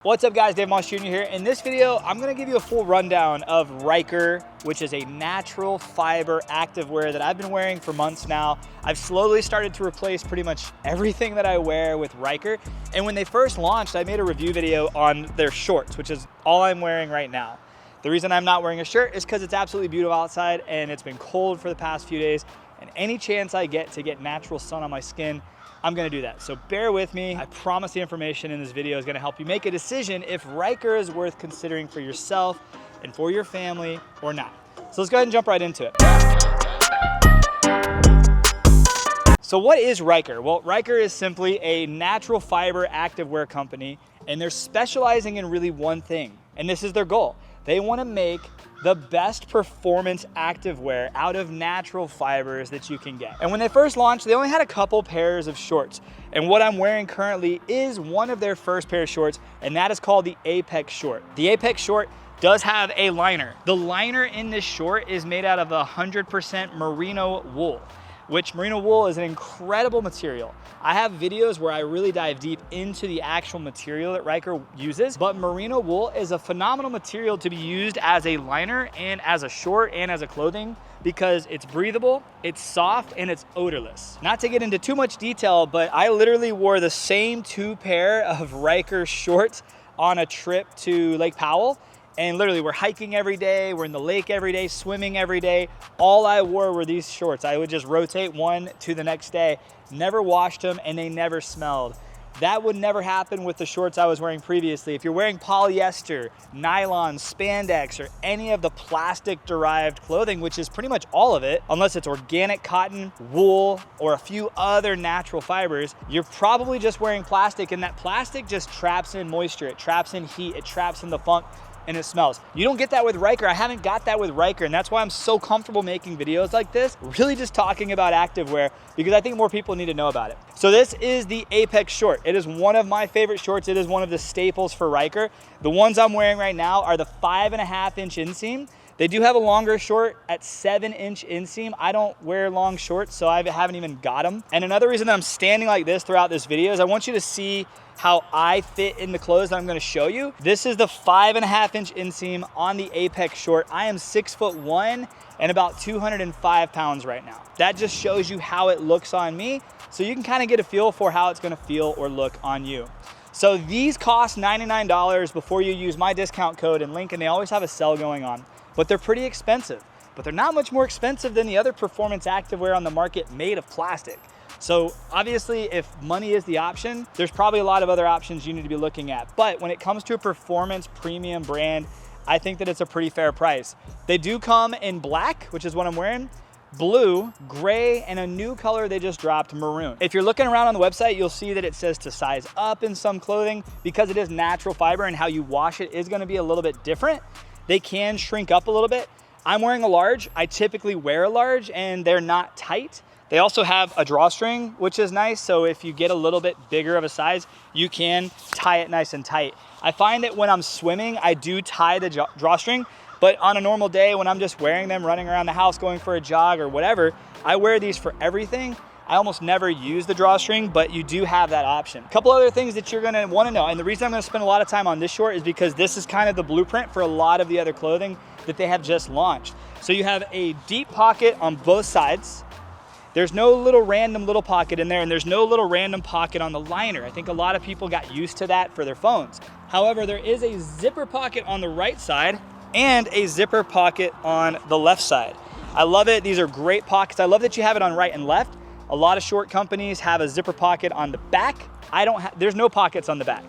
What's up guys, Dave Moss Jr. here. In this video, I'm gonna give you a full rundown of Ryker, which is a natural fiber activewear that I've been wearing for months now. I've slowly started to replace pretty much everything that I wear with Ryker. And when they first launched, I made a review video on their shorts, which is all I'm wearing right now. The reason I'm not wearing a shirt is because it's absolutely beautiful outside and it's been cold for the past few days. And any chance I get to get natural sun on my skin, I'm gonna do that. So bear with me. I promise the information in this video is gonna help you make a decision if Ryker is worth considering for yourself and for your family or not. So let's go ahead and jump right into it. So what is Ryker? Well, Ryker is simply a natural fiber activewear company, and they're specializing in really one thing, and this is their goal. They wanna make the best performance activewear out of natural fibers that you can get. And when they first launched, they only had a couple pairs of shorts. And what I'm wearing currently is one of their first pair of shorts, and that is called the Apex short. The Apex short does have a liner. The liner in this short is made out of 100% merino wool, which merino wool is an incredible material. I have videos where I really dive deep into the actual material that Ryker uses, but merino wool is a phenomenal material to be used as a liner and as a short and as a clothing because it's breathable, it's soft, and it's odorless. Not to get into too much detail, but I literally wore the same 2 pair of Ryker shorts on a trip to Lake Powell. And literally we're hiking every day, we're in the lake every day, swimming every day. All I wore were these shorts. I would just rotate one to the next day, never washed them, and they never smelled. That would never happen with the shorts I was wearing previously. If you're wearing polyester, nylon, spandex, or any of the plastic derived clothing, which is pretty much all of it, unless it's organic cotton, wool, or a few other natural fibers, you're probably just wearing plastic, and that plastic just traps in moisture, it traps in heat, it traps in the funk, and it smells. You don't get that with Ryker. I haven't got that with Ryker, and that's why I'm so comfortable making videos like this, really just talking about activewear, because I think more people need to know about it. So this is the Apex short. It is one of my favorite shorts. It is one of the staples for Ryker. The ones I'm wearing right now are the 5.5-inch inseam. They do have a longer short at 7-inch inseam. I don't wear long shorts, so I haven't even got them. And another reason that I'm standing like this throughout this video is I want you to see how I fit in the clothes that I'm gonna show you. This is the 5.5-inch inseam on the Apex short. I am 6'1" and about 205 pounds right now. That just shows you how it looks on me, so you can kind of get a feel for how it's gonna feel or look on you. So these cost $99 before you use my discount code and link, and they always have a sale going on, but they're pretty expensive. But they're not much more expensive than the other performance activewear on the market made of plastic. So obviously, if money is the option, there's probably a lot of other options you need to be looking at. But when it comes to a performance premium brand, I think that it's a pretty fair price. They do come in black, which is what I'm wearing, blue, gray, and a new color they just dropped, maroon. If you're looking around on the website, you'll see that it says to size up in some clothing because it is natural fiber and how you wash it is gonna be a little bit different. They can shrink up a little bit. I'm wearing a large. I typically wear a large and they're not tight. They also have a drawstring, which is nice. So if you get a little bit bigger of a size, you can tie it nice and tight. I find that when I'm swimming, I do tie the drawstring, but on a normal day when I'm just wearing them, running around the house, going for a jog or whatever, I wear these for everything. I almost never use the drawstring, but you do have that option. A couple other things that you're gonna wanna know, and the reason I'm gonna spend a lot of time on this short is because this is kind of the blueprint for a lot of the other clothing that they have just launched. So you have a deep pocket on both sides. There's no little random little pocket in there, and there's no little random pocket on the liner. I think a lot of people got used to that for their phones. However, there is a zipper pocket on the right side and a zipper pocket on the left side. I love it. These are great pockets. I love that you have it on right and left. A lot of short companies have a zipper pocket on the back. There's no pockets on the back.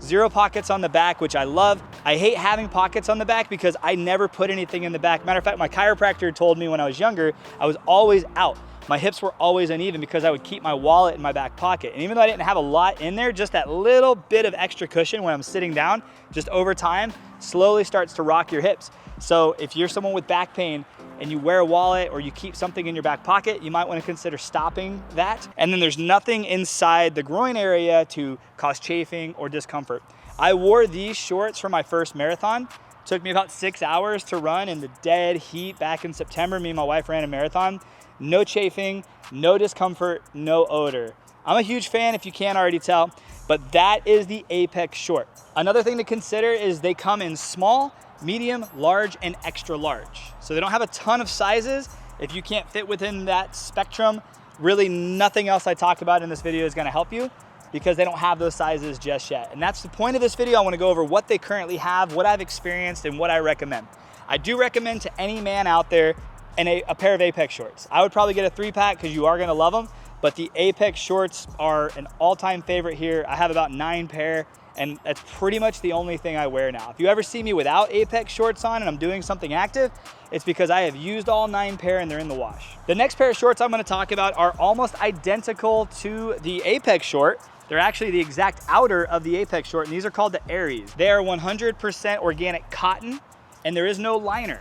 0 pockets on the back, which I love. I hate having pockets on the back because I never put anything in the back. Matter of fact, my chiropractor told me when I was younger, I was always out. My hips were always uneven because I would keep my wallet in my back pocket. And even though I didn't have a lot in there, just that little bit of extra cushion when I'm sitting down, just over time, slowly starts to rock your hips. So if you're someone with back pain and you wear a wallet or you keep something in your back pocket, you might want to consider stopping that. And then there's nothing inside the groin area to cause chafing or discomfort. I wore these shorts for my first marathon. Took me about 6 hours to run in the dead heat back in September. Me and my wife ran a marathon. No chafing, no discomfort, no odor. I'm a huge fan, if you can't already tell. but that is the Apex short. Another thing to consider is they come in small, medium, large, and extra large. So they don't have a ton of sizes. If you can't fit within that spectrum, really nothing else I talked about in this video is gonna help you, because they don't have those sizes just yet. And that's the point of this video. I wanna go over what they currently have, what I've experienced, and what I recommend. I do recommend to any man out there a pair of Apex shorts. I would probably get a 3-pack because you are gonna love them, but the Apex shorts are an all-time favorite here. I have about 9 pair, and that's pretty much the only thing I wear now. If you ever see me without Apex shorts on and I'm doing something active, it's because I have used all 9 pair and they're in the wash. The next pair of shorts I'm gonna talk about are almost identical to the Apex short. They're actually the exact outer of the Apex short, and these are called the Aries. They are 100% organic cotton, and there is no liner.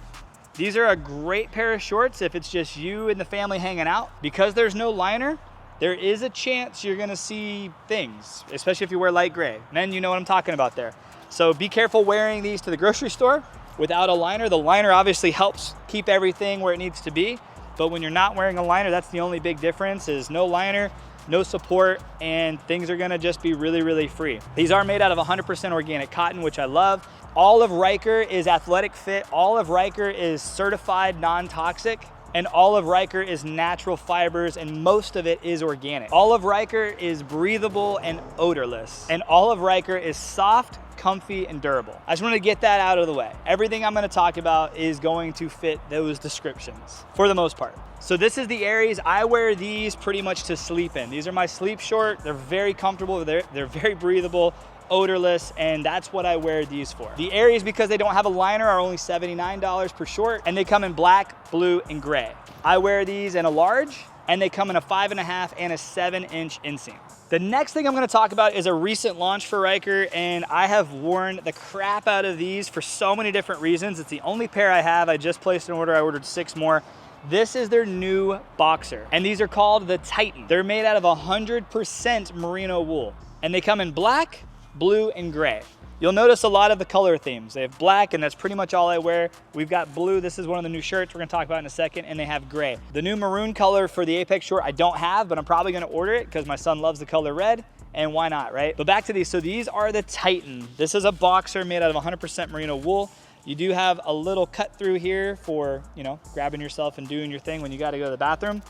These are a great pair of shorts if it's just you and the family hanging out. Because there's no liner, there is a chance you're gonna see things, especially if you wear light gray. Men, you know what I'm talking about there. So be careful wearing these to the grocery store without a liner. The liner obviously helps keep everything where it needs to be, but when you're not wearing a liner, that's the only big difference, is no liner, no support, and things are gonna just be really, really free. These are made out of 100% organic cotton, which I love. All of Ryker is athletic fit. All of Ryker is certified non-toxic. And all of Ryker is natural fibers, and most of it is organic. All of Ryker is breathable and odorless. And all of Ryker is soft, comfy, and durable. I just wanted to get that out of the way. Everything I'm gonna talk about is going to fit those descriptions for the most part. So this is the Aries. I wear these pretty much to sleep in. These are my sleep short. They're very comfortable. They're very breathable, odorless, and that's what I wear these for. The Aries, because they don't have a liner, are only $79 per short, and they come in black, blue, and gray. I wear these in a large, and they come in a 5.5 and a 7-inch inseam. The next thing I'm gonna talk about is a recent launch for Ryker, and I have worn the crap out of these for so many different reasons. It's the only pair I have. I just placed an order. I ordered 6 more. This is their new boxer, and these are called the Titan. They're made out of 100% merino wool, and they come in black, blue, and gray. You'll notice a lot of the color themes. They have black, and that's pretty much all I wear. We've got blue. This is one of the new shirts we're gonna talk about in a second, and they have gray. The new maroon color for the Apex short I don't have, but I'm probably gonna order it because my son loves the color red, and why not, right? But back to these. So these are the Titan. This is a boxer made out of 100% merino wool. You do have a little cut through here for, you know, grabbing yourself and doing your thing when you gotta go to the bathroom.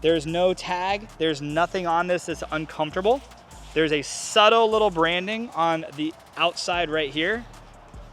There's no tag. There's nothing on this that's uncomfortable. There's a subtle little branding on the outside right here.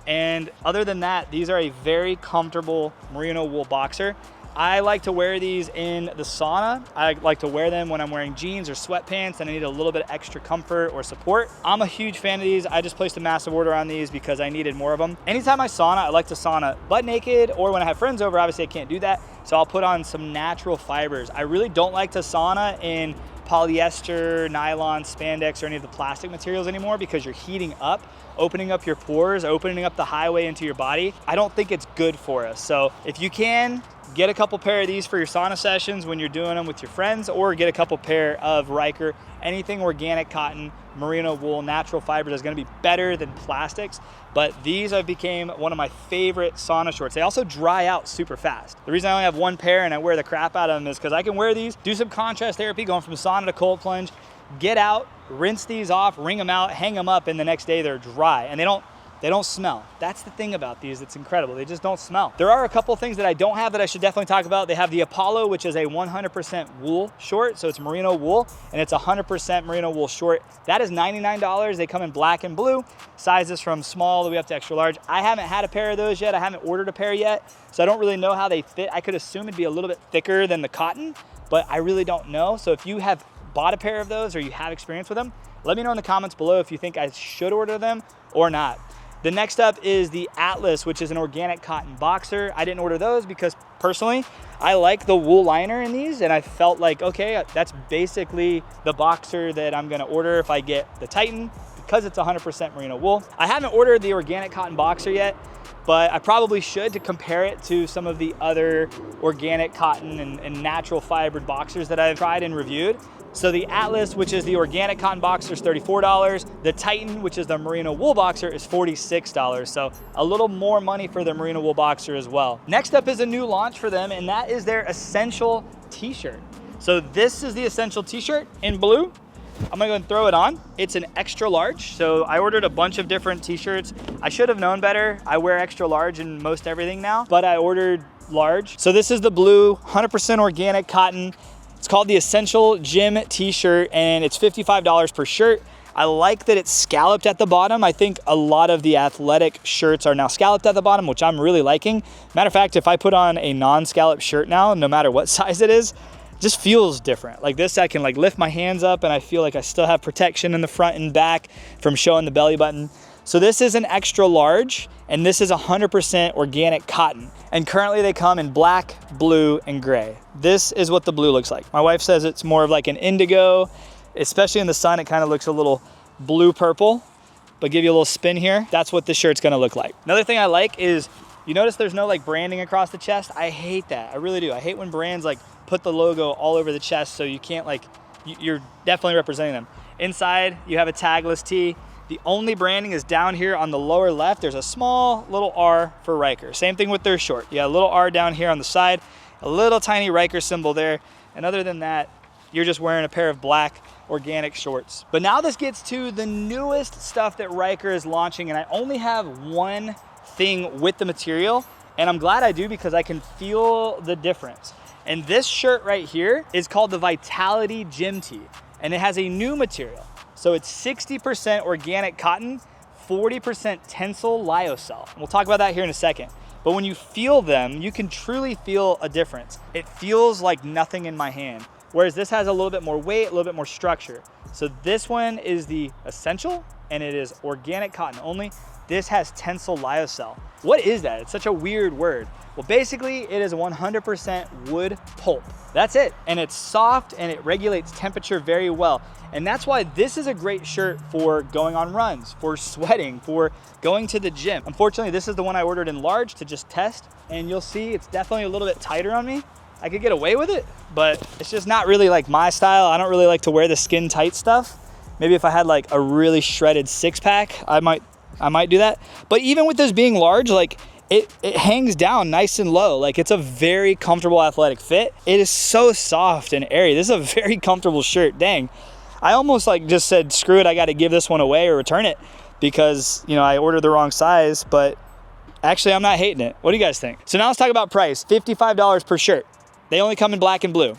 And other than that, these are a very comfortable merino wool boxer. I like to wear these in the sauna. I like to wear them when I'm wearing jeans or sweatpants and I need a little bit of extra comfort or support. I'm a huge fan of these. I just placed a massive order on these because I needed more of them. Anytime I sauna, I like to sauna butt naked, or when I have friends over, obviously I can't do that. So I'll put on some natural fibers. I really don't like to sauna in polyester, nylon, spandex, or any of the plastic materials anymore, because you're heating up, opening up your pores, opening up the highway into your body. I don't think it's good for us. So if you can, get a couple pair of these for your sauna sessions when you're doing them with your friends, or get a couple pair of Ryker. Anything organic cotton, merino wool, natural fibers is gonna be better than plastics, but these have became one of my favorite sauna shorts. They also dry out super fast. The reason I only have 1 pair and I wear the crap out of them is because I can wear these, do some contrast therapy, going from sauna to cold plunge, get out, rinse these off, wring them out, hang them up, and the next day they're dry, and they don't smell. That's the thing about these, it's incredible. They just don't smell. There are a couple things that I don't have that I should definitely talk about. They have the Apollo, which is a 100% wool short. So it's merino wool, and it's 100% merino wool short. That is $99. They come in black and blue, sizes from small all the way up to extra large. I haven't had a pair of those yet. I haven't ordered a pair yet, so I don't really know how they fit. I could assume it'd be a little bit thicker than the cotton, but I really don't know. So if you have bought a pair of those or you have experience with them, let me know in the comments below if you think I should order them or not. The next up is the Atlas, which is an organic cotton boxer. I didn't order those because personally, I like the wool liner in these, and I felt like, okay, that's basically the boxer that I'm gonna order if I get the Titan, because it's 100% merino wool. I haven't ordered the organic cotton boxer yet, but I probably should, to compare it to some of the other organic cotton and natural fibered boxers that I've tried and reviewed. So the Atlas, which is the organic cotton boxer, is $34. The Titan, which is the merino wool boxer, is $46. So a little more money for the merino wool boxer as well. Next up is a new launch for them, and that is their Essential t-shirt. So this is the Essential t-shirt in blue. I'm gonna go and throw it on. It's an extra large, so I ordered a bunch of different t-shirts. I should have known better. I wear extra large in most everything now, but I ordered large. So this is the blue, 100% organic cotton. It's called the Essential Gym t-shirt, and it's $55 per shirt. I like that it's scalloped at the bottom. I think a lot of the athletic shirts are now scalloped at the bottom, which I'm really liking. Matter of fact, if I put on a non-scalloped shirt now, no matter what size it is, it just feels different. Like this, I can like lift my hands up and I feel like I still have protection in the front and back from showing the belly button. So this is an extra large, and this is 100% organic cotton. And currently they come in black, blue, and gray. This is what the blue looks like. My wife says it's more of like an indigo. Especially in the sun, it kind of looks a little blue purple, but give you a little spin here. That's what this shirt's gonna look like. Another thing I like is, you notice there's no like branding across the chest. I hate that, I really do. I hate when brands like put the logo all over the chest so you can't like, you're definitely representing them. Inside, you have a tagless tee. The only branding is down here on the lower left. There's a small little R for Riker. Same thing with their short. You got a little R down here on the side, a little tiny Riker symbol there. And other than that, you're just wearing a pair of black organic shorts. But now this gets to the newest stuff that Riker is launching, and I only have one thing with the material, and I'm glad I do because I can feel the difference. And this shirt right here is called the Vitality Gym Tee, and it has a new material. So it's 60% organic cotton, 40% tensile lyocell. And we'll talk about that here in a second. But when you feel them, you can truly feel a difference. It feels like nothing in my hand. Whereas this has a little bit more weight, a little bit more structure. So this one is the Essential, and it is organic cotton only. This has tensile lyocell. What is that? It's such a weird word. Well, basically it is 100% wood pulp. That's it. And it's soft and it regulates temperature very well. And that's why this is a great shirt for going on runs, for sweating, for going to the gym. Unfortunately, this is the one I ordered in large to just test, and you'll see it's definitely a little bit tighter on me. I could get away with it, but it's just not really like my style. I don't really like to wear the skin tight stuff. Maybe if I had like a really shredded six pack, I might do that. But even with this being large, like it hangs down nice and low. Like it's a very comfortable athletic fit. It is so soft and airy. This is a very comfortable shirt, dang. I almost like just said, screw it, I got to give this one away or return it because, you know, I ordered the wrong size, but actually I'm not hating it. What do you guys think? So now let's talk about price, $55 per shirt. They only come in black and blue,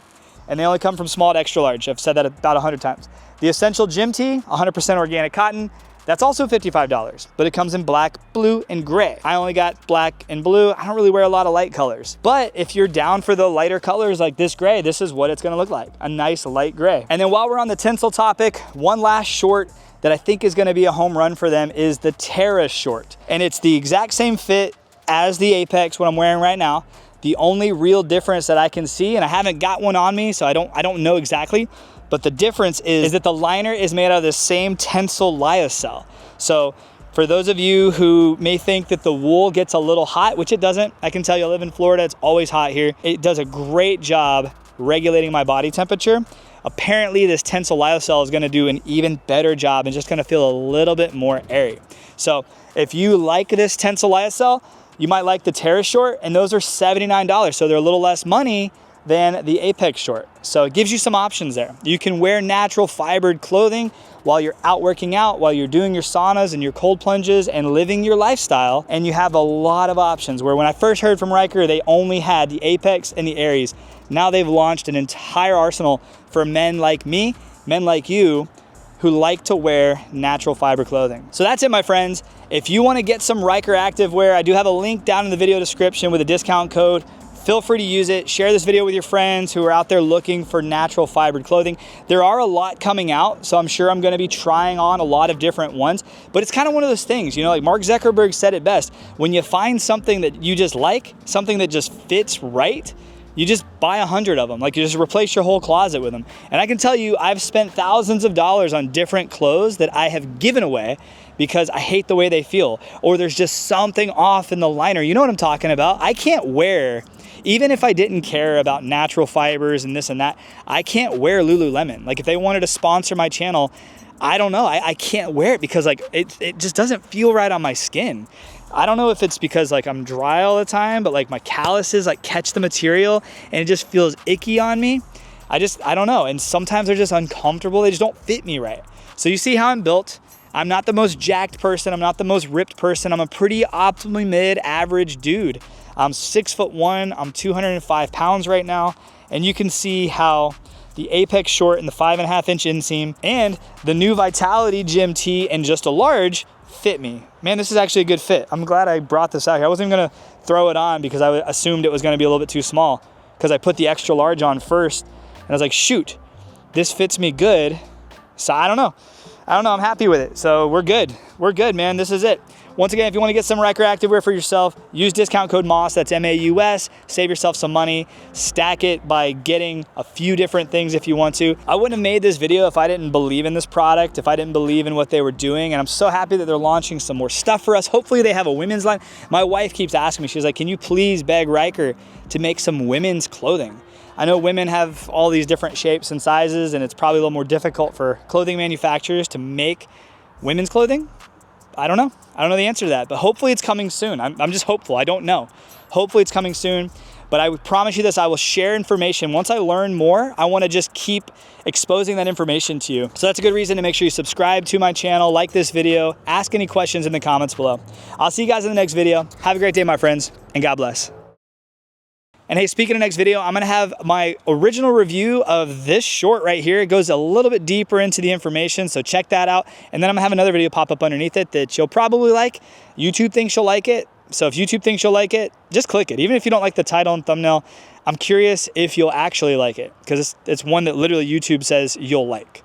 and they only come from small to extra large. I've said that about 100 times. The Essential Gym Tee, 100% organic cotton, that's also $55, but it comes in black, blue, and gray. I only got black and blue. I don't really wear a lot of light colors, but if you're down for the lighter colors like this gray, this is what it's gonna look like, a nice light gray. And then while we're on the tensile topic, one last short that I think is gonna be a home run for them is the Terra short. And it's the exact same fit as the Apex, what I'm wearing right now. The only real difference that I can see, and I haven't got one on me, so I don't know exactly, but the difference is that the liner is made out of the same tensile lyocell. So for those of you who may think that the wool gets a little hot, which it doesn't, I can tell you I live in Florida, it's always hot here. It does a great job regulating my body temperature. Apparently this tensile lyocell is gonna do an even better job and just gonna feel a little bit more airy. So if you like this tensile lyocell, you might like the Terra short, and those are $79. So they're a little less money than the Apex short. So it gives you some options there. You can wear natural fibered clothing while you're out working out, while you're doing your saunas and your cold plunges and living your lifestyle. And you have a lot of options where when I first heard from Riker, they only had the Apex and the Aries. Now they've launched an entire arsenal for men like me, men like you, who like to wear natural fiber clothing. So that's it, my friends. If you want to get some Ryker Activewear, I do have a link down in the video description with a discount code. Feel free to use it. Share this video with your friends who are out there looking for natural fibered clothing. There are a lot coming out, so I'm sure I'm gonna be trying on a lot of different ones, but it's kind of one of those things, you know, like Mark Zuckerberg said it best, when you find something that you just like, something that just fits right, you just buy 100 of them. Like you just replace your whole closet with them. And I can tell you, I've spent thousands of dollars on different clothes that I have given away because I hate the way they feel, or there's just something off in the liner. You know what I'm talking about? I can't wear, even if I didn't care about natural fibers and this and that, I can't wear Lululemon. Like if they wanted to sponsor my channel, I don't know, I can't wear it because like it just doesn't feel right on my skin. I don't know if it's because like I'm dry all the time, but like my calluses like catch the material and it just feels icky on me. I don't know. And sometimes they're just uncomfortable. They just don't fit me right. So you see how I'm built. I'm not the most jacked person. I'm not the most ripped person. I'm a pretty optimally mid-average dude. I'm 6'1", I'm 205 pounds right now. And you can see how the Apex short and the 5.5 inch inseam and the new Vitality Gym tee and just a large fit me. Man, this is actually a good fit. I'm glad I brought this out here. I wasn't even gonna throw it on because I assumed it was gonna be a little bit too small because I put the extra large on first and I was like, shoot, this fits me good. So I don't know, I'm happy with it. So we're good, man, this is it. Once again, if you want to get some Ryker Activewear for yourself, use discount code MAUS, that's M-A-U-S, save yourself some money, stack it by getting a few different things if you want to. I wouldn't have made this video if I didn't believe in this product, if I didn't believe in what they were doing, and I'm so happy that they're launching some more stuff for us. Hopefully they have a women's line. My wife keeps asking me, she's like, can you please beg Ryker to make some women's clothing? I know women have all these different shapes and sizes, and it's probably a little more difficult for clothing manufacturers to make women's clothing. I don't know the answer to that, but hopefully it's coming soon. I'm just hopeful. I don't know. Hopefully it's coming soon, but I would promise you this, I will share information. Once I learn more, I want to just keep exposing that information to you. So that's a good reason to make sure you subscribe to my channel, like this video, ask any questions in the comments below. I'll see you guys in the next video. Have a great day, my friends, and God bless. And hey, speaking of next video, I'm gonna have my original review of this short right here. It goes a little bit deeper into the information, so check that out. And then I'm gonna have another video pop up underneath it that you'll probably like. YouTube thinks you'll like it. So if YouTube thinks you'll like it, just click it. Even if you don't like the title and thumbnail, I'm curious if you'll actually like it because it's one that literally YouTube says you'll like.